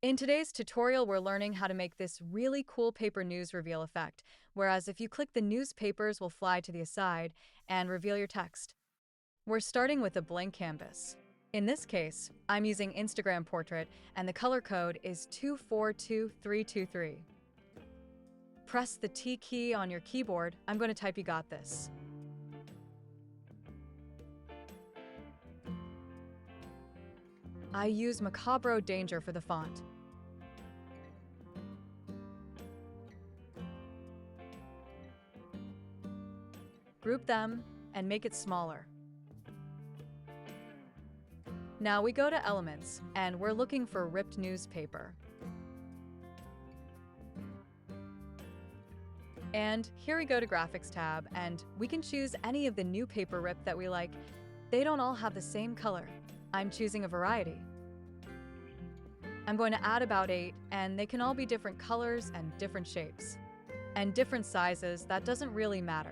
In today's tutorial, we're learning how to make this really cool paper news reveal effect, whereas if you click the newspapers will fly to the side and reveal your text. We're starting with a blank canvas. In this case, I'm using Instagram Portrait and the color code is 242323. Press the T key on your keyboard. I'm going to type "You got this." I use Macabro Danger for the font. Group them and make it smaller. Now we go to Elements and we're looking for ripped newspaper. And here we go to Graphics tab and we can choose any of the new paper rip that we like. They don't all have the same color. I'm choosing a variety. I'm going to add about 8 and they can all be different colors and different shapes. And different sizes, that doesn't really matter.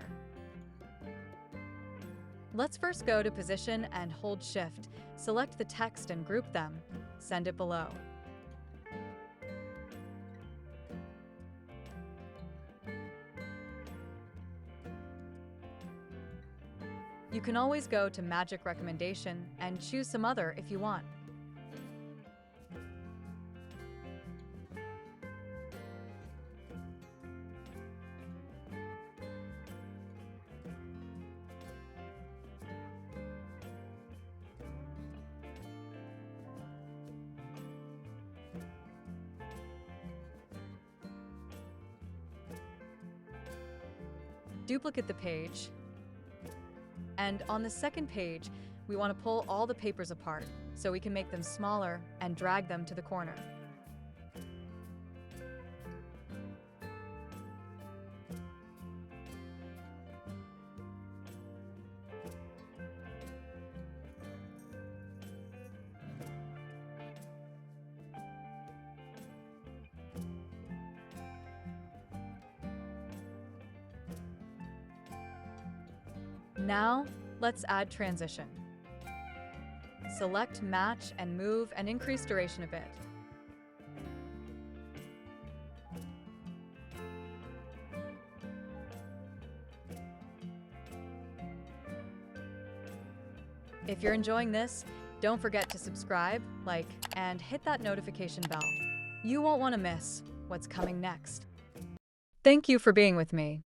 Let's first go to Position and hold Shift. Select the text and group them. Send it below. You can always go to Magic Recommendation and choose some other if you want. Duplicate the page. And on the second page, we want to pull all the papers apart so we can make them smaller and drag them to the corner. Now, let's add transition. Select Match and move and increase duration a bit. If you're enjoying this, don't forget to subscribe, like, and hit that notification bell. You won't want to miss what's coming next. Thank you for being with me.